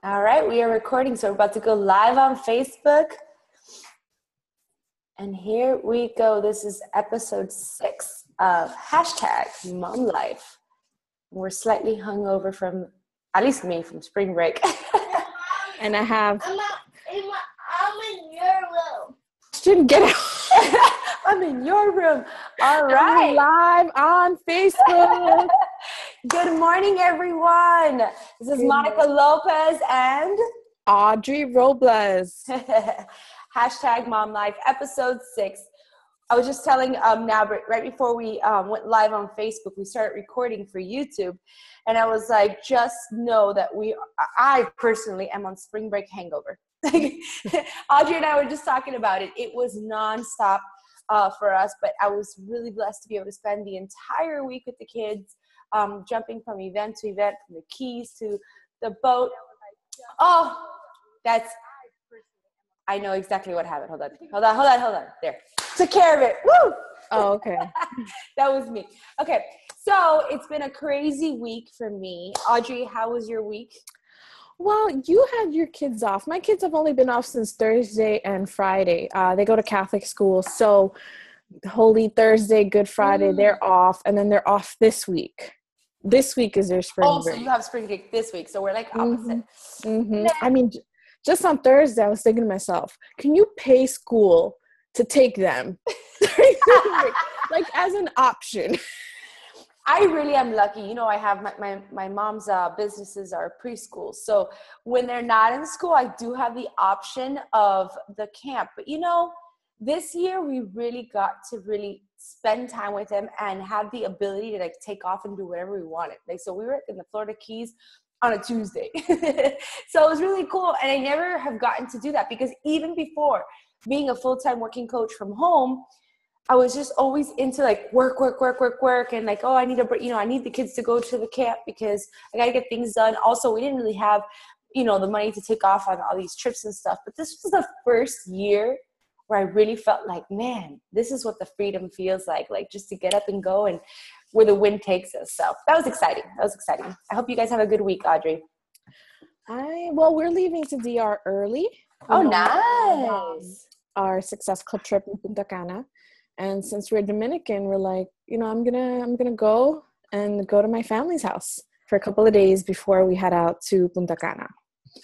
All right, we are recording, so we're about to go live on Facebook. And here we go. This is episode 6 of #MomLife. We're slightly hungover from, at least me, from spring break. And I have... I'm in your room. Shouldn't get out. I'm in your room. All right. Live on Facebook. Good morning, everyone. This is Monica Lopez and Audrey Robles. #MomLife, episode 6. I was just telling now, right before we went live on Facebook, we started recording for YouTube, and I was like, just know that I personally am on spring break hangover. Audrey and I were just talking about it. It was nonstop for us, but I was really blessed to be able to spend the entire week with the kids, jumping from event to event, from the Keys to the boat. Oh, I know exactly what happened. Hold on. There. Took care of it. Woo! Oh, okay. That was me. Okay, so it's been a crazy week for me. Audrey, how was your week? Well, you had your kids off. My kids have only been off since Thursday and Friday. They go to Catholic school, so Holy Thursday, Good Friday, they're off, and then they're off this week. This week is their spring break. So you have spring break this week, so we're like opposite. Mm-hmm. I mean, just on Thursday, I was thinking to myself, can you pay school to take them? like as an option. I really am lucky. You know, I have my mom's businesses are preschool. So when they're not in school, I do have the option of the camp. But, you know, this year we really got to really spend time with them and have the ability to, like, take off and do whatever we wanted. Like, so we were in the Florida Keys on a Tuesday. So it was really cool. And I never have gotten to do that because even before being a full-time working coach from home, I was just always into like work. And like, I need the kids to go to the camp because I got to get things done. Also, we didn't really have, the money to take off on all these trips and stuff. But this was the first year where I really felt like, man, this is what the freedom feels like just to get up and go and where the wind takes us. So that was exciting. I hope you guys have a good week, Audrey. We're leaving to DR early. Oh, nice. Our Success Club trip in Punta Cana. And since we're Dominican, we're like, I'm gonna go to my family's house for a couple of days before we head out to Punta Cana.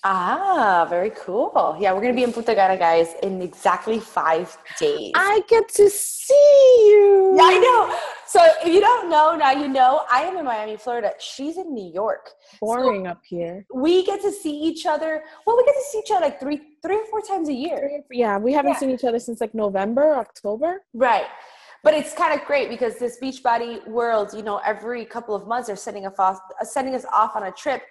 Ah, very cool. Yeah, we're going to be in Punta Cana, guys, in exactly 5 days. I get to see you. Yeah, I know. So if you don't know, now you know. I am in Miami, Florida. She's in New York. Boring up here. We get to see each other. Well, we get to see each other like three or four times a year. Yeah, we haven't seen each other since like November, October. Right. But it's kind of great because this Beachbody world, every couple of months they're sending us off on a trip.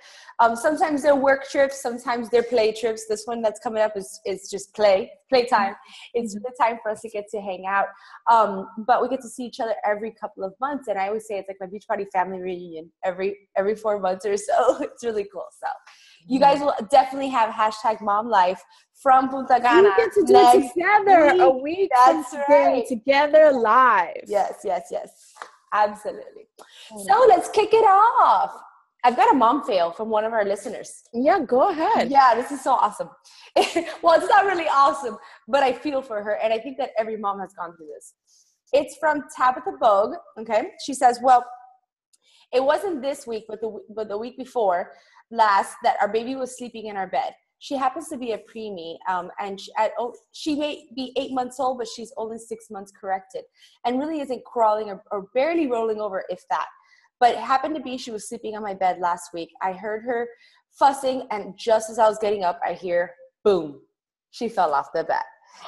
Sometimes they're work trips, sometimes they're play trips. This one that's coming up is just playtime. It's the time for us to get to hang out. But we get to see each other every couple of months. And I always say it's like my Beachbody family reunion every 4 months or so. It's really cool. So you guys will definitely have #MomLife from Punta Cana. We get to do it together a week from today, together live. Yes. Absolutely. So let's kick it off. I've got a mom fail from one of our listeners. Yeah, go ahead. Yeah, this is so awesome. Well, it's not really awesome, but I feel for her, and I think that every mom has gone through this. It's from Tabitha Bogue, okay? She says, well, it wasn't this week, but the week before last that our baby was sleeping in our bed. She happens to be a preemie, and she may be 8 months old, but she's only 6 months corrected and really isn't crawling or barely rolling over, if that. But it happened to be she was sleeping on my bed last week. I heard her fussing, and just as I was getting up, I hear, boom, she fell off the bed.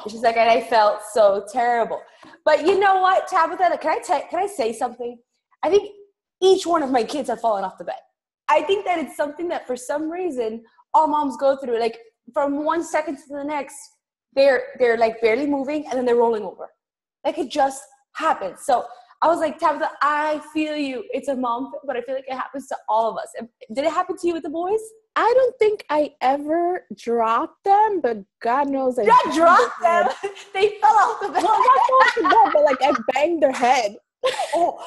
And she's like, and I felt so terrible. But you know what, Tabitha, can I say something? I think each one of my kids have fallen off the bed. I think that it's something that for some reason all moms go through. Like from 1 second to the next, they're like barely moving and then they're rolling over. Like it just happens. So I was like, Tabitha, I feel you. It's a mom thing, but I feel like it happens to all of us. Did it happen to you with the boys? I don't think I ever dropped them, but God knows I not dropped them. They fell off the bed. No, not off the bed, but like I banged their head. Oh,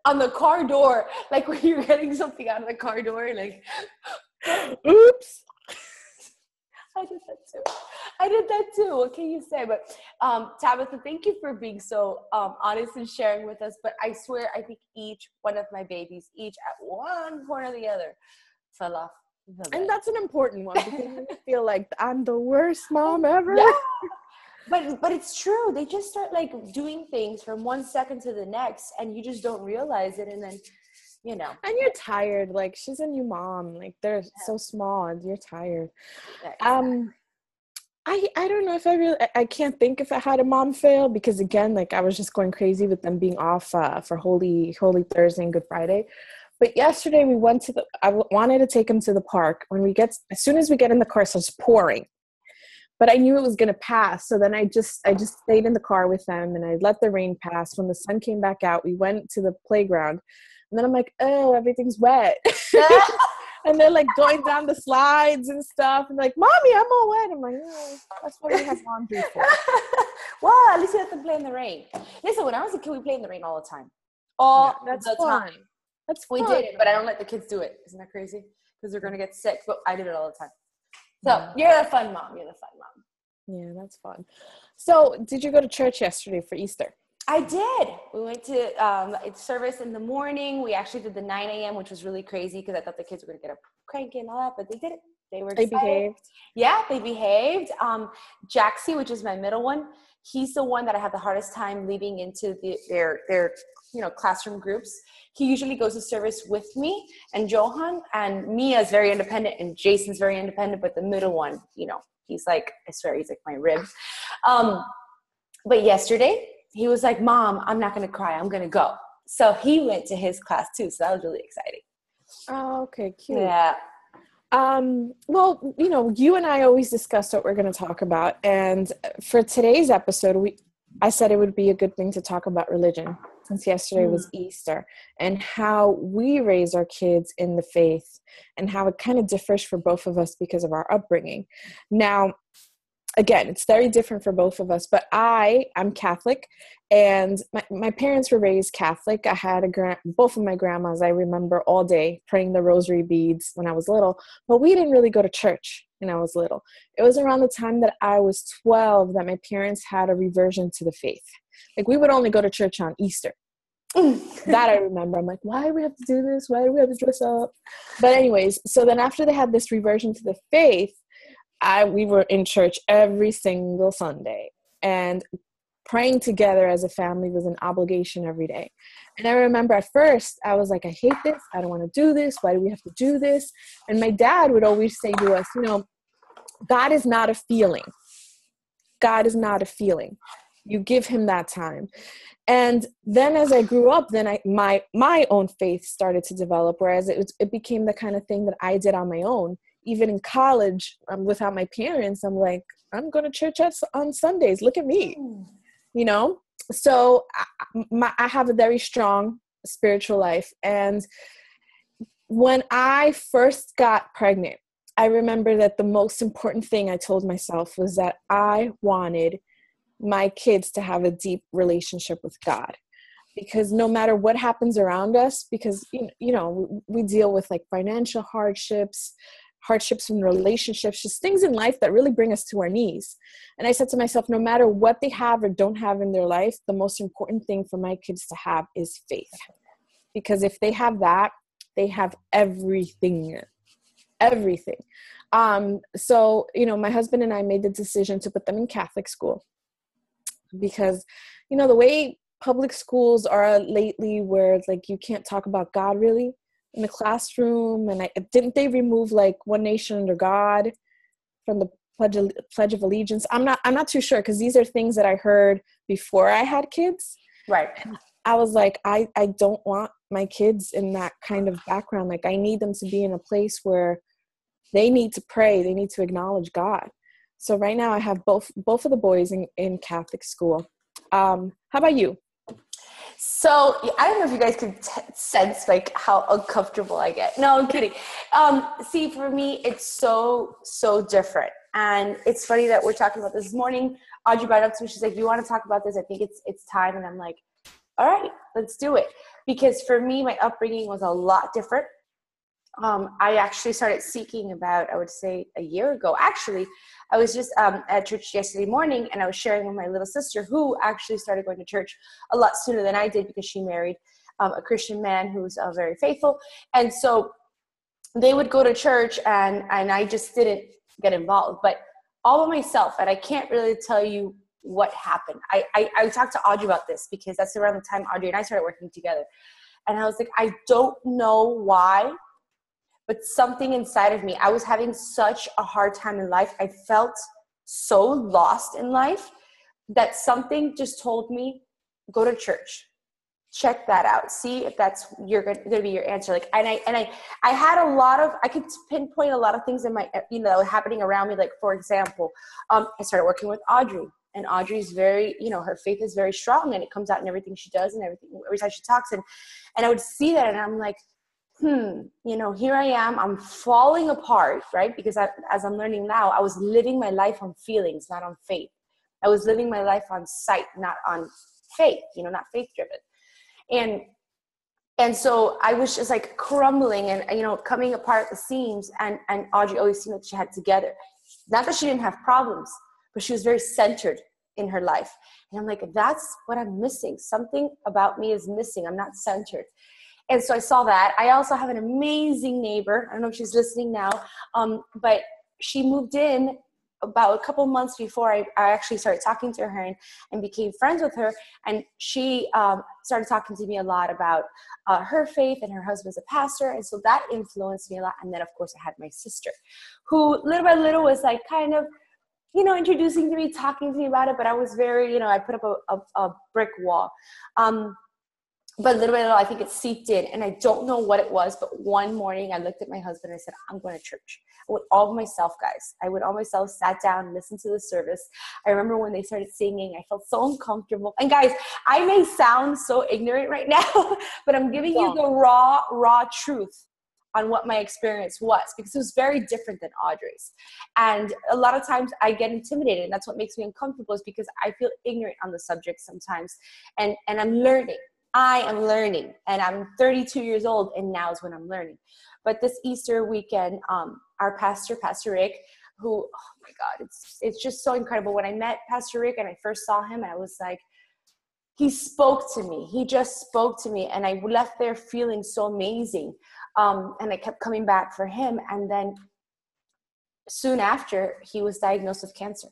on the car door. Like when you're getting something out of the car door, like, oops. I did that too. What can you say? But Tabitha, thank you for being so honest and sharing with us. But I swear, I think each one of my babies, each at one point or the other, fell off the bed. And that's an important one because I feel like I'm the worst mom ever. Yeah. But it's true. They just start like doing things from one second to the next, and you just don't realize it, and then you know. And you're tired. Like, she's a new mom. Like, they're so small and you're tired. Yeah, exactly. I don't know if I can't think if I had a mom fail because, again, like, I was just going crazy with them being off for Holy Thursday and Good Friday. But yesterday we went to I wanted to take him to the park. As soon as we get in the car, it starts pouring. But I knew it was going to pass. So then I just stayed in the car with them and I let the rain pass. When the sun came back out, we went to the playground. And then I'm like, oh, everything's wet. And they're like going down the slides and stuff. And like, Mommy, I'm all wet. I'm like, oh, that's what we have laundry for. Well, at least you let them play in the rain. Listen, when I was a kid, we played in the rain all the time. That's the fun. time. We did it, but I don't let the kids do it. Isn't that crazy? Because they're going to get sick. But I did it all the time. So you're the fun mom. You're the fun mom. Yeah, that's fun. So did you go to church yesterday for Easter? I did. We went to service in the morning. We actually did the 9 a.m., which was really crazy because I thought the kids were going to get up cranky and all that, but they did it. They behaved. Yeah, they behaved. Jaxie, which is my middle one, he's the one that I have the hardest time leaving into their classroom groups. He usually goes to service with me and Johan, and Mia is very independent and Jason's very independent, but the middle one, he's like, I swear, he's like my rib. But yesterday, he was like, Mom, I'm not going to cry. I'm going to go. So he went to his class too. So that was really exciting. Oh, okay. Cute. Yeah. Well, you and I always discuss what we're going to talk about. And for today's episode, I said it would be a good thing to talk about religion since yesterday was Easter and how we raise our kids in the faith and how it kind of differs for both of us because of our upbringing. Now, again, it's very different for both of us, but I'm Catholic and my parents were raised Catholic. I had both of my grandmas, I remember all day praying the rosary beads when I was little, but we didn't really go to church when I was little. It was around the time that I was 12 that my parents had a reversion to the faith. Like, we would only go to church on Easter. That I remember. I'm like, why do we have to do this? Why do we have to dress up? But anyways, so then after they had this reversion to the faith, we were in church every single Sunday, and praying together as a family was an obligation every day. And I remember at first I was like, I hate this. I don't want to do this. Why do we have to do this? And my dad would always say to us, God is not a feeling. God is not a feeling. You give him that time. And then as I grew up, then my own faith started to develop, whereas it became the kind of thing that I did on my own. Even in college, without my parents, I'm like, I'm going to church on Sundays. Look at me, So I have a very strong spiritual life. And when I first got pregnant, I remember that the most important thing I told myself was that I wanted my kids to have a deep relationship with God. Because no matter what happens around us, because, we deal with like financial hardships in relationships, just things in life that really bring us to our knees. And I said to myself, no matter what they have or don't have in their life, the most important thing for my kids to have is faith. Because if they have that, they have everything. So, my husband and I made the decision to put them in Catholic school because, the way public schools are lately, where it's like you can't talk about God really in the classroom, and didn't they remove like One Nation Under God from the Pledge of Allegiance? I'm not too sure, because these are things that I heard before I had kids. Right. And I was like, I don't want my kids in that kind of background. Like, I need them to be in a place where they need to pray, they need to acknowledge God. So right now I have both of the boys in Catholic school. How about you? So I don't know if you guys can sense like how uncomfortable I get. No, I'm kidding. See, for me, it's so different. And it's funny that we're talking about this morning. Audrey brought it up to me. She's like, you want to talk about this? I think it's time. And I'm like, all right, let's do it. Because for me, my upbringing was a lot different. I actually started seeking about, I would say, a year ago. Actually, I was just at church yesterday morning, and I was sharing with my little sister, who actually started going to church a lot sooner than I did because she married a Christian man who's very faithful. And so they would go to church, and I just didn't get involved. But all by myself, and I can't really tell you what happened. I talked to Audrey about this because that's around the time Audrey and I started working together. And I was like, I don't know why, but something inside of me, I was having such a hard time in life. I felt so lost in life that something just told me, go to church, check that out, see if that's going to be your answer. Like, and I had a lot of, I could pinpoint a lot of things in my, happening around me. Like, for example, I started working with Audrey, and Audrey's very, her faith is very strong, and it comes out in everything she does and everything, every time she talks. And I would see that, and I'm like, here I am, I'm falling apart, right? Because as I'm learning now, I was living my life on feelings, not on faith. I was living my life on sight, not on faith, not faith driven. And so I was just like crumbling and, coming apart at the seams, and Audrey always seemed like she had it together. Not that she didn't have problems, but she was very centered in her life. And I'm like, that's what I'm missing. Something about me is missing. I'm not centered. And so I saw that. I also have an amazing neighbor. I don't know if she's listening now, but she moved in about a couple months before I actually started talking to her and became friends with her. And she started talking to me a lot about her faith, and her husband's a pastor. And so that influenced me a lot. And then, of course, I had my sister, who little by little was like kind of, introducing to me, talking to me about it. But I was very, I put up a brick wall. But little by little, I think it seeped in, and I don't know what it was, but one morning I looked at my husband and I said, I'm going to church. I went all by myself, guys. I went all myself, sat down, listened to the service. I remember when they started singing, I felt so uncomfortable. And guys, I may sound so ignorant right now, but I'm giving you the raw truth on what my experience was, because it was very different than Audrey's. And a lot of times I get intimidated, and that's what makes me uncomfortable, is because I feel ignorant on the subject sometimes, and I'm learning. I am learning, and I'm 32 years old, and now is when I'm learning. But this Easter weekend, our pastor, Pastor Rick, who, oh my God, it's just so incredible. When I met Pastor Rick and I first saw him, I was like, he spoke to me. He just spoke to me, and I left there feeling so amazing. And I kept coming back for him. And then soon after, he was diagnosed with cancer.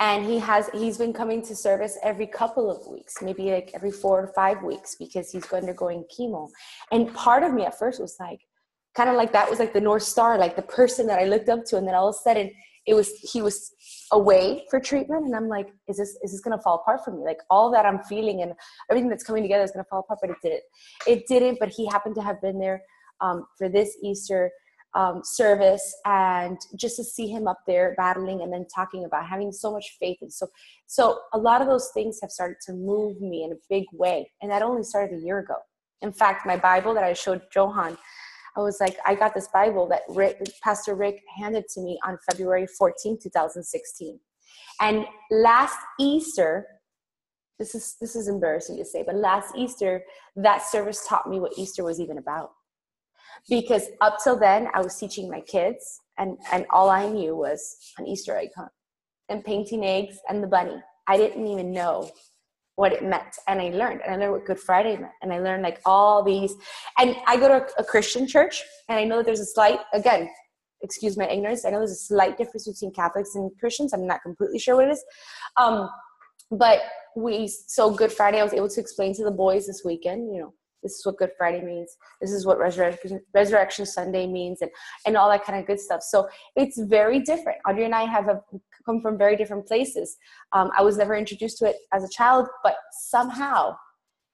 And he's been coming to service every couple of weeks, maybe like every 4 or 5 weeks, because he's undergoing chemo. And part of me at first was like, kind of like that was like the North Star, like the person that I looked up to. And then all of a sudden he was away for treatment. And I'm like, is this going to fall apart for me? Like all that I'm feeling and everything that's coming together is going to fall apart, but it didn't. But he happened to have been there for this Easter service, and just to see him up there battling and then talking about having so much faith. And so a lot of those things have started to move me in a big way. And that only started a year ago. In fact, my Bible that I showed Johan, I was like, I got this Bible that Pastor Rick handed to me on February 14, 2016. And last Easter, this is embarrassing to say, but last Easter, that service taught me what Easter was even about. Because up till then, I was teaching my kids, and all I knew was an Easter egg hunt and painting eggs and the bunny. I didn't even know what it meant. And I learned what Good Friday meant. And I learned like all these. And I go to a Christian church, and I know that there's a slight, again, excuse my ignorance, I know there's a slight difference between Catholics and Christians. I'm not completely sure what it is. But so Good Friday, I was able to explain to the boys this weekend, this is what Good Friday means. This is what Resurrection Sunday means, and all that kind of good stuff. So it's very different. Audrey and I have come from very different places. I was never introduced to it as a child, but somehow,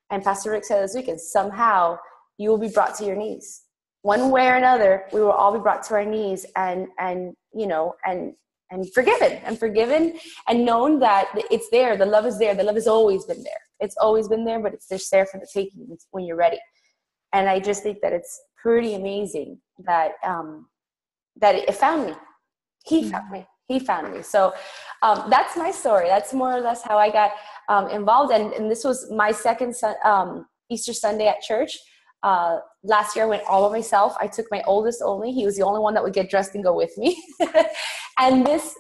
and Pastor Rick said this weekend, somehow you will be brought to your knees. One way or another, we will all be brought to our knees and forgiven and known that it's there. The love is there. The love has always been there. It's always been there, but it's just there for the taking when you're ready. And I just think that it's pretty amazing that it found me. He found me. So that's my story. That's more or less how I got involved. And this was my second Easter Sunday at church. Last year I went all by myself. I took my oldest only. He was the only one that would get dressed and go with me. And this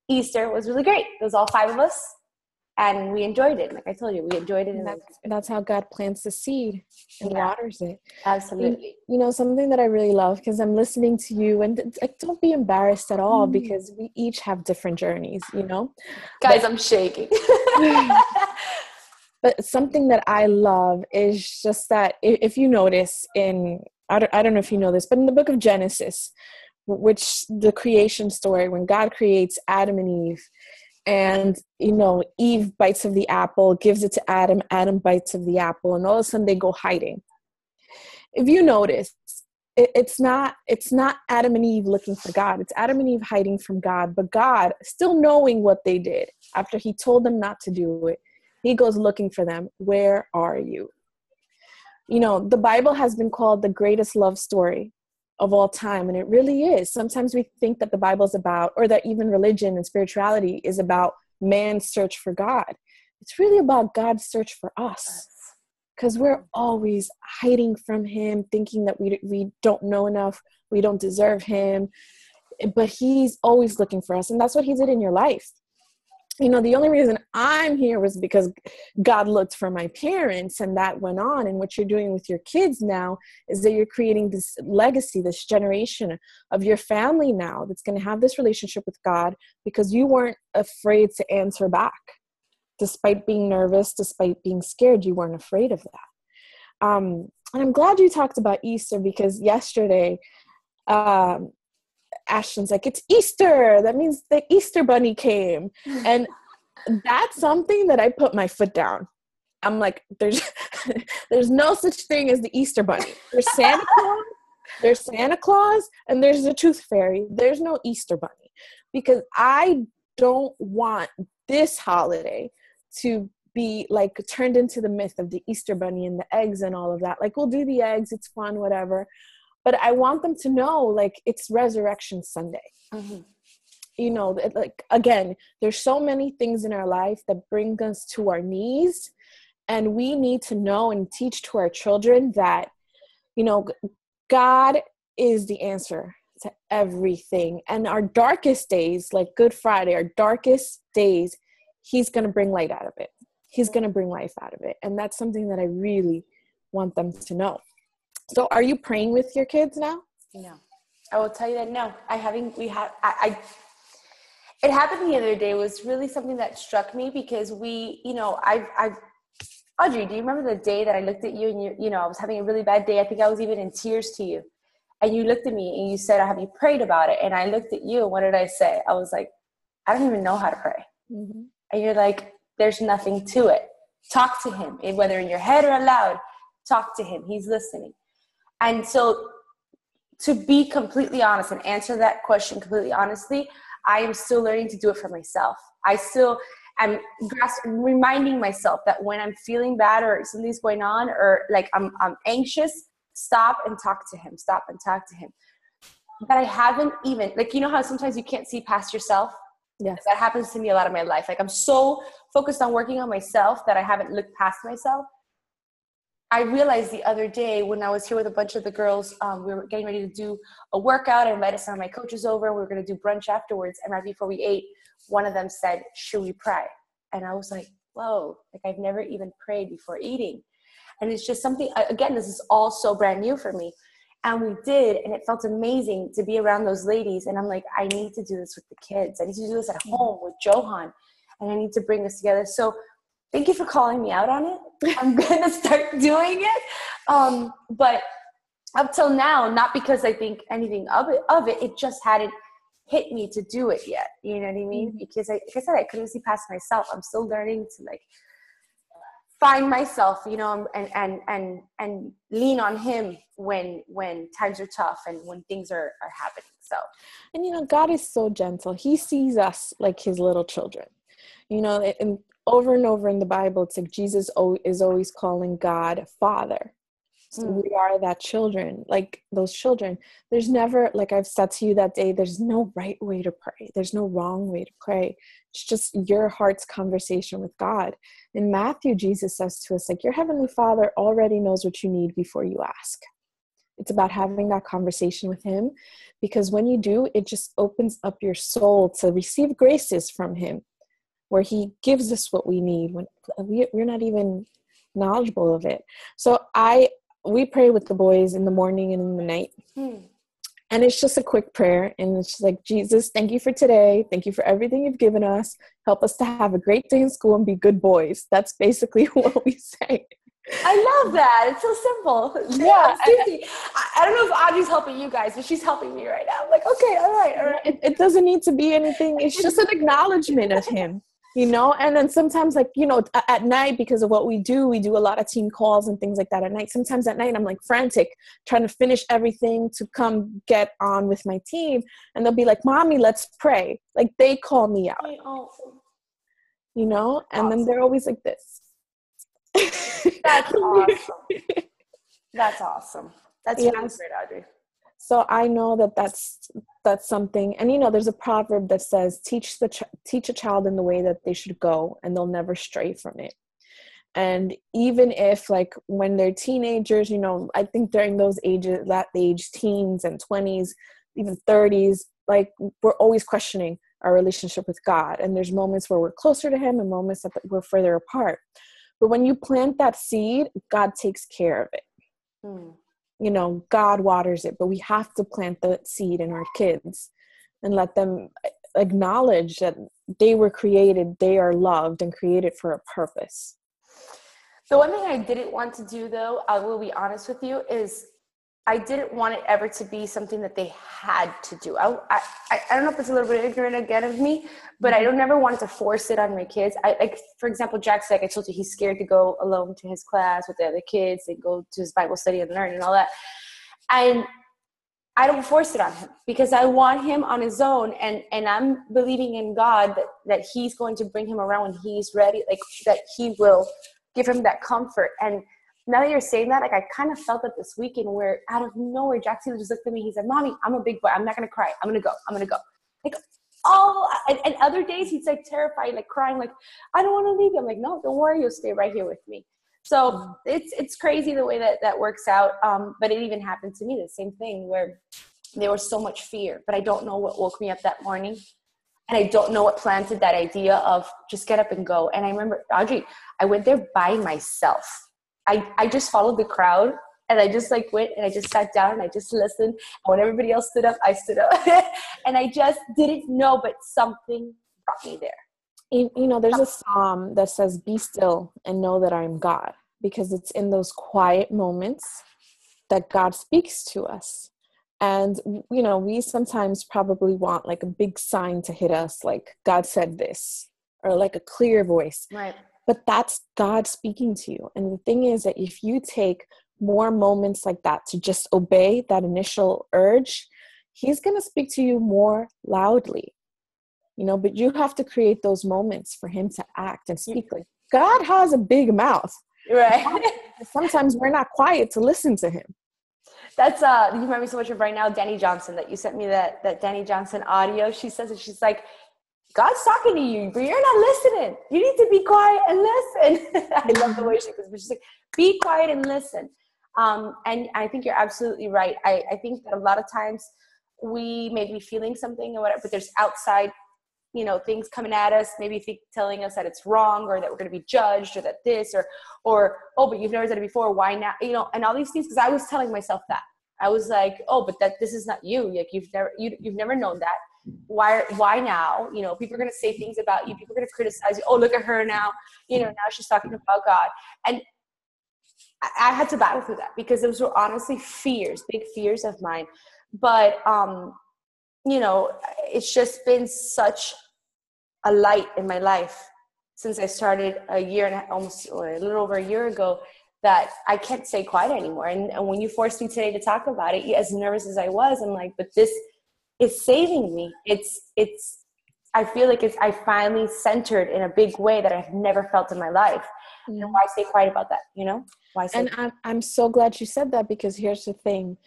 Easter was really great. It was all 5 of us. And we enjoyed it. Like I told you, we enjoyed it. And that's how God plants the seed and waters it. Absolutely. You know, something that I really love, because I'm listening to you, and like, don't be embarrassed at all, because we each have different journeys, you know? Guys, I'm shaking. But something that I love is just that if you notice I don't know if you know this, but in the book of Genesis, which the creation story, when God creates Adam and Eve, and, you know, Eve bites of the apple, gives it to Adam, Adam bites of the apple, and all of a sudden they go hiding. If you notice, it's not Adam and Eve looking for God. It's Adam and Eve hiding from God, but God, still knowing what they did, after he told them not to do it, he goes looking for them. Where are you? You know, the Bible has been called the greatest love story of all time. And it really is. Sometimes we think that the Bible is about, or that even religion and spirituality is about man's search for God. It's really about God's search for us, because we're always hiding from him, thinking that we don't know enough, we don't deserve him, but he's always looking for us. And that's what he did in your life. You know, the only reason I'm here was because God looked for my parents, and that went on. And what you're doing with your kids now is that you're creating this legacy, this generation of your family now that's going to have this relationship with God, because you weren't afraid to answer back. Despite being nervous, despite being scared, you weren't afraid of that. And I'm glad you talked about Easter, because yesterday, Ashton's like, it's Easter. That means the Easter bunny came. And that's something that I put my foot down. I'm like, there's no such thing as the Easter bunny. There's Santa Claus, and there's the Tooth Fairy. There's no Easter bunny, because I don't want this holiday to be like turned into the myth of the Easter bunny and the eggs and all of that. Like, we'll do the eggs, it's fun, whatever. But I want them to know, like, it's Resurrection Sunday. Mm-hmm. You know, like, again, there's so many things in our life that bring us to our knees. And we need to know and teach to our children that, you know, God is the answer to everything. And our darkest days, like Good Friday, our darkest days, he's going to bring light out of it. He's going to bring life out of it. And that's something that I really want them to know. So are you praying with your kids now? No. I will tell you that no. It happened the other day. It was really something that struck me, because we, you know, Audrey, do you remember the day that I looked at you and you know, I was having a really bad day? I think I was even in tears to you. And you looked at me and you said, have you prayed about it? And I looked at you, and what did I say? I was like, I don't even know how to pray. Mm-hmm. And you're like, there's nothing to it. Talk to him, whether in your head or aloud, talk to him. He's listening. And so, to be completely honest and answer that question completely honestly, I am still learning to do it for myself. I still am reminding myself that when I'm feeling bad or something's going on, or like I'm anxious, stop and talk to him. Stop and talk to him. But I haven't even, like, you know how sometimes you can't see past yourself? Yes. That happens to me a lot of my life. Like, I'm so focused on working on myself that I haven't looked past myself. I realized the other day when I was here with a bunch of the girls, we were getting ready to do a workout. I invited some of my coaches over. We were going to do brunch afterwards. And right before we ate, one of them said, should we pray? And I was like, whoa, like, I've never even prayed before eating. And it's just something, again, this is all so brand new for me. And we did, and it felt amazing to be around those ladies. And I'm like, I need to do this with the kids. I need to do this at home with Johan. And I need to bring this together. So thank you for calling me out on it. I'm going to start doing it. But up till now, not because I think anything of it just hadn't hit me to do it yet. You know what I mean? Because like I said, I couldn't see past myself. I'm still learning to, like, find myself, you know, and lean on him when times are tough and when things are happening. So, and you know, God is so gentle. He sees us like his little children, you know, and over in the Bible, it's like Jesus is always calling God Father. We are that children, like those children. There's never, like I've said to you that day, there's no right way to pray. There's no wrong way to pray. It's just your heart's conversation with God. In Matthew, Jesus says to us, like, your heavenly Father already knows what you need before you ask. It's about having that conversation with him, because when you do, it just opens up your soul to receive graces from him, where he gives us what we need when we're not even knowledgeable of it. So we pray with the boys in the morning and in the night. And it's just a quick prayer. And it's just like, Jesus, thank you for today. Thank you for everything you've given us. Help us to have a great day in school and be good boys. That's basically what we say. I love that. It's so simple. Yeah. I don't know if Audrey's helping you guys, but she's helping me right now. I'm like, okay, all right. It doesn't need to be anything. It's just an acknowledgement of him. And then sometimes, like, at night, because of what we do a lot of team calls and things like that at night. Sometimes at night, I'm like frantic, trying to finish everything to come get on with my team. And they'll be like, Mommy, let's pray. Like, they call me out, and awesome. Then they're always like this. That's awesome. That's awesome. That's really great, Audrey. So I know that's something. And, there's a proverb that says, teach a child in the way that they should go, and they'll never stray from it. And even if, like, when they're teenagers, I think during those ages, that age, teens and 20s, even 30s, like, we're always questioning our relationship with God. And there's moments where we're closer to him and moments that we're further apart. But when you plant that seed, God takes care of it. God waters it, but we have to plant the seed in our kids and let them acknowledge that they were created, they are loved and created for a purpose. The one thing I didn't want to do, though, I will be honest with you, is I didn't want it ever to be something that they had to do. I don't know if it's a little bit ignorant again of me, but I don't never wanted to force it on my kids. For example, Jack's, like I told you, he's scared to go alone to his class with the other kids and go to his Bible study and learn and all that. And I don't force it on him because I want him on his own. And I'm believing in God that he's going to bring him around when he's ready, like that he will give him that comfort. And now that you're saying that, like, I kind of felt that this weekend where out of nowhere, Jackson just looked at me. He said, Mommy, I'm a big boy. I'm not going to cry. I'm going to go. Like, and other days he's like terrified, like crying, like, I don't want to leave you. I'm like, no, don't worry. You'll stay right here with me. So it's crazy the way that works out. But it even happened to me, the same thing where there was so much fear, but I don't know what woke me up that morning. And I don't know what planted that idea of just get up and go. And I remember, Audrey, I went there by myself. I just followed the crowd and I just like went and I just sat down and I just listened. And when everybody else stood up, I stood up. And I just didn't know, but something brought me there. There's a psalm that says, be still and know that I am God, because it's in those quiet moments that God speaks to us. And, we sometimes probably want like a big sign to hit us, like God said this, or like a clear voice. Right. But that's God speaking to you. And the thing is that if you take more moments like that to just obey that initial urge, he's going to speak to you more loudly, but you have to create those moments for him to act and speak. Like, God has a big mouth. Right. Sometimes we're not quiet to listen to him. That's you remind me so much of right now, Danny Johnson, that you sent me that Danny Johnson audio. She says it. She's like, God's talking to you, but you're not listening. You need to be quiet and listen. I love the way she goes. She's like, be quiet and listen. And I think you're absolutely right. I think that a lot of times we may be feeling something or whatever, but there's outside, things coming at us, maybe telling us that it's wrong or that we're going to be judged or that this or, oh, but you've never done it before. Why now? And all these things, because I was telling myself that. I was like, oh, but this is not you. Like you've never known that. Why now? People are going to say things about you. People are going to criticize you. Oh, look at her now. Now she's talking about God. And I had to battle through that because those were honestly fears, big fears of mine. But, it's just been such a light in my life since I started a year and almost or a little over a year ago that I can't stay quiet anymore. And when you forced me today to talk about it, as nervous as I was, I'm like, but this is saving me. It's I feel like I finally centered in a big way that I've never felt in my life. Mm. And why stay quiet about that, you know? Why stay And I'm so glad you said that, because here's the thing.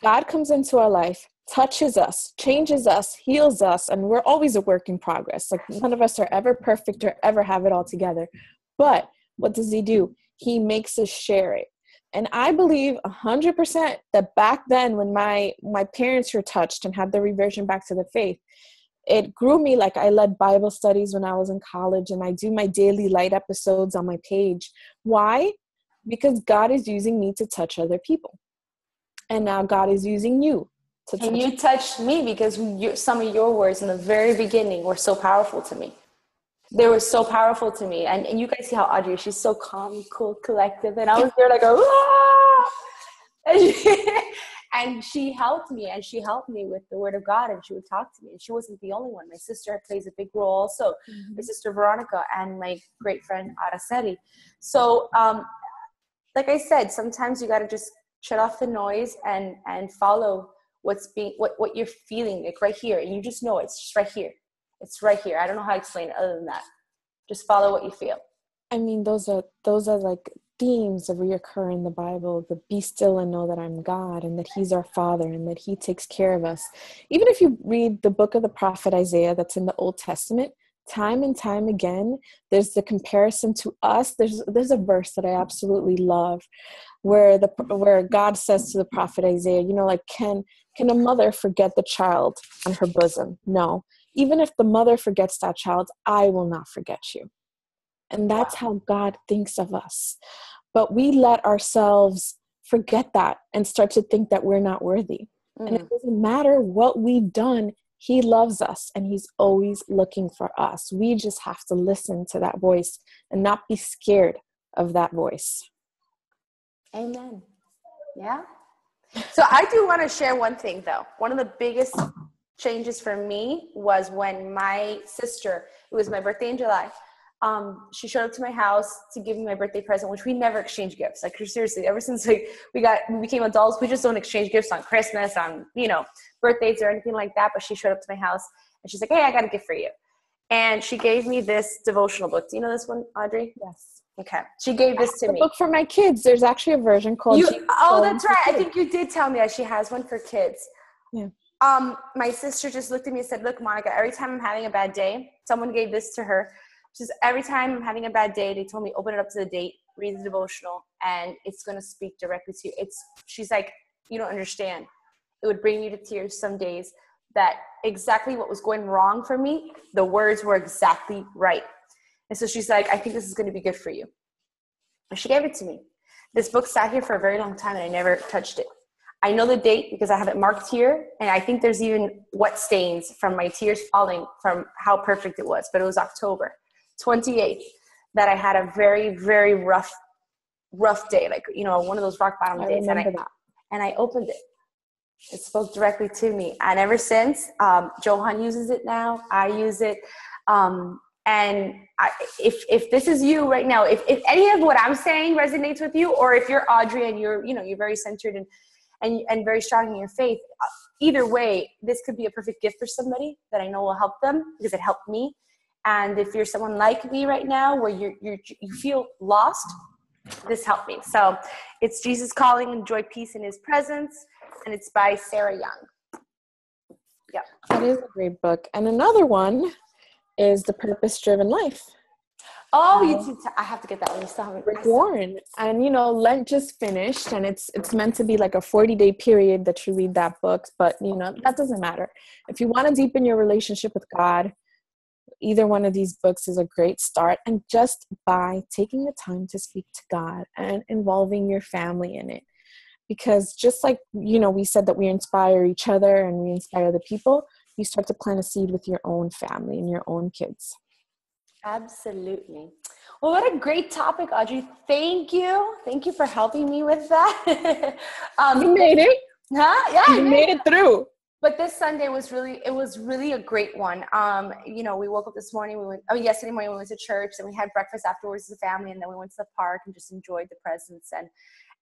God comes into our life, touches us, changes us, heals us, and we're always a work in progress. Like, none of us are ever perfect or ever have it all together. But what does he do? He makes us share it. And I believe 100% that back then, when my parents were touched and had the reversion back to the faith, it grew me. Like, I led Bible studies when I was in college, and I do my daily light episodes on my page. Why? Because God is using me to touch other people. And now God is using you to touch. And you touched me because some of your words in the very beginning were so powerful to me. They were so powerful to me. And you guys see how Audrey, she's so calm, cool, collective. And I was there like, ah! And she helped me. And she helped me with the word of God. And she would talk to me. And she wasn't the only one. My sister plays a big role also. Mm-hmm. My sister Veronica and my great friend Araceli. So, like I said, sometimes you got to just shut off the noise and follow what you're feeling, like right here. And you just know it's just right here. It's right here. I don't know how to explain it other than that. Just follow what you feel. I mean, those are like themes that reoccur in the Bible. The be still and know that I'm God, and that he's our Father, and that he takes care of us. Even if you read the book of the prophet Isaiah that's in the Old Testament, time and time again, there's the comparison to us. There's a verse that I absolutely love where God says to the prophet Isaiah, you know, like, can a mother forget the child on her bosom? No. Even if the mother forgets that child, I will not forget you. And that's how God thinks of us. But we let ourselves forget that and start to think that we're not worthy. Mm. And it doesn't matter what we've done. He loves us, and he's always looking for us. We just have to listen to that voice and not be scared of that voice. Amen. Yeah. So I do want to share one thing, though. One of the biggest changes for me was when my sister, it was my birthday in July, she showed up to my house to give me my birthday present, which we never exchange gifts. Like, seriously, ever since we became adults, we just don't exchange gifts on Christmas, on, you know, birthdays or anything like that. But she showed up to my house and she's like, hey, I got a gift for you. And she gave me this devotional book. Do you know this one, Audrey? Yes. Okay. She gave this to me. Book for my kids. There's actually a version called that's right. I think you did tell me that she has one for kids. Yeah. My sister just looked at me and said, look, Monica, every time I'm having a bad day, someone gave this to her. She says, every time I'm having a bad day, they told me, open it up to the date, read the devotional, and it's going to speak directly to you. She's like, you don't understand. It would bring you to tears some days, that exactly what was going wrong for me, the words were exactly right. And so she's like, I think this is going to be good for you. And she gave it to me. This book sat here for a very long time and I never touched it. I know the date because I have it marked here. And I think there's even wet stains from my tears falling from how perfect it was. But it was October 28th that I had a very, very rough day. Like, you know, one of those rock bottom days. And I opened it. It spoke directly to me. And ever since, Johan uses it now. I use it. And if this is you right now, if any of what I'm saying resonates with you, or if you're Audrey and you're very centered and very strong in your faith, either way, this could be a perfect gift for somebody that I know will help them, because it helped me. And if you're someone like me right now where you feel lost, this helped me. So it's Jesus Calling, Enjoy Peace in His Presence, and it's by Sarah Young. Yeah. That is a great book. And another one is The Purpose-Driven Life. Oh, I have to get that one. You still haven't. Rick Warren. And, Lent just finished, and it's meant to be like a 40-day period that you read that book. But, that doesn't matter. If you want to deepen your relationship with God, either one of these books is a great start. And just by taking the time to speak to God and involving your family in it. Because just like, we said that we inspire each other and we inspire other people, you start to plant a seed with your own family and your own kids. Absolutely. Well, what a great topic, Audrey. Thank you. Thank you for helping me with that. You made it. Huh? Yeah. You made it through. But this Sunday was really a great one. We woke up this morning, yesterday morning we went to church, and we had breakfast afterwards as a family, and then we went to the park and just enjoyed the presence.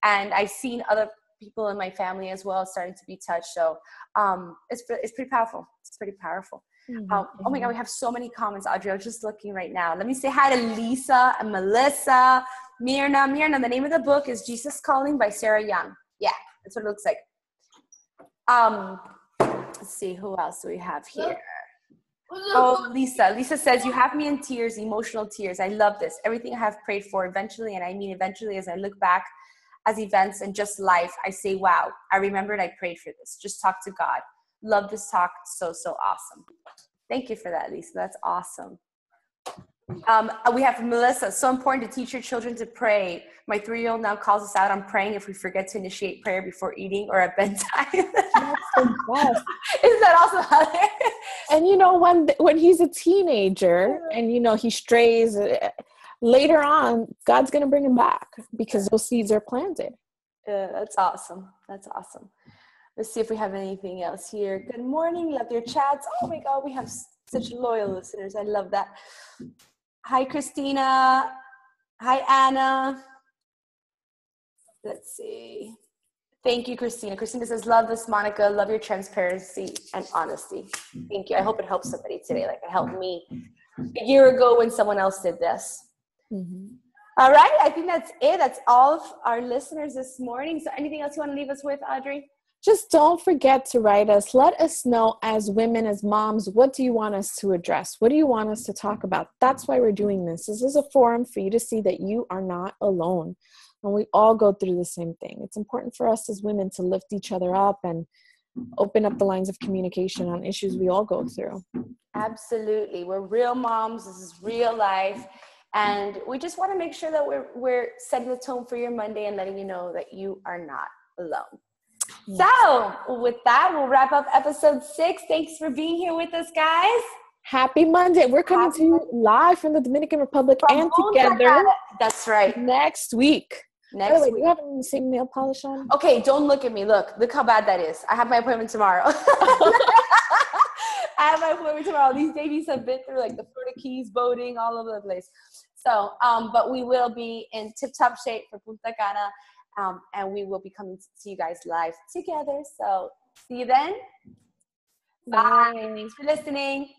And I've seen other people in my family as well starting to be touched. So it's pretty powerful. It's pretty powerful. Oh my God, we have so many comments, Audrey. I was just looking right now. Let me say hi to Lisa and Melissa, Mirna. The name of the book is Jesus Calling by Sarah Young. Yeah, that's what it looks like. Let's see, who else do we have here? Oh, Lisa. Lisa says, you have me in tears, emotional tears. I love this. Everything I have prayed for eventually, and I mean eventually, as I look back as events and just life, I say, wow, I remembered I prayed for this. Just talk to God. Love this talk. So awesome. Thank you for that, Lisa. That's awesome. We have Melissa. So important to teach your children to pray. My 3-year-old now calls us out on praying if we forget to initiate prayer before eating or at bedtime. That's the best. Isn't that awesome? And you know, when he's a teenager and you know he strays, later on, God's gonna bring him back because those seeds are planted. That's awesome. That's awesome. Let's see if we have anything else here. Good morning. Love your chats. Oh my God, we have such loyal listeners. I love that. Hi, Christina. Hi, Anna. Let's see. Thank you, Christina. Christina says, love this, Monica. Love your transparency and honesty. Thank you. I hope it helps somebody today, like it helped me a year ago when someone else did this. Mm-hmm. All right. I think that's it. That's all of our listeners this morning. So anything else you want to leave us with, Audrey? Just don't forget to write us. Let us know as women, as moms, what do you want us to address? What do you want us to talk about? That's why we're doing this. This is a forum for you to see that you are not alone. And we all go through the same thing. It's important for us as women to lift each other up and open up the lines of communication on issues we all go through. Absolutely. We're real moms. This is real life. And we just want to make sure that we're setting the tone for your Monday and letting you know that you are not alone. Yes. So with that, we'll wrap up episode 6. Thanks for being here with us, guys. Happy Monday. We're coming to you live from the Dominican Republic and together. That's right. Next week. By the way, do you have the same nail polish on? Okay, don't look at me. Look how bad that is. I have my appointment tomorrow. I have my appointment tomorrow. These babies have been through like the Florida Keys, boating, all over the place. So, but we will be in tip-top shape for Punta Cana, and we will be coming to you guys live together. So, see you then. Bye. Thanks for listening.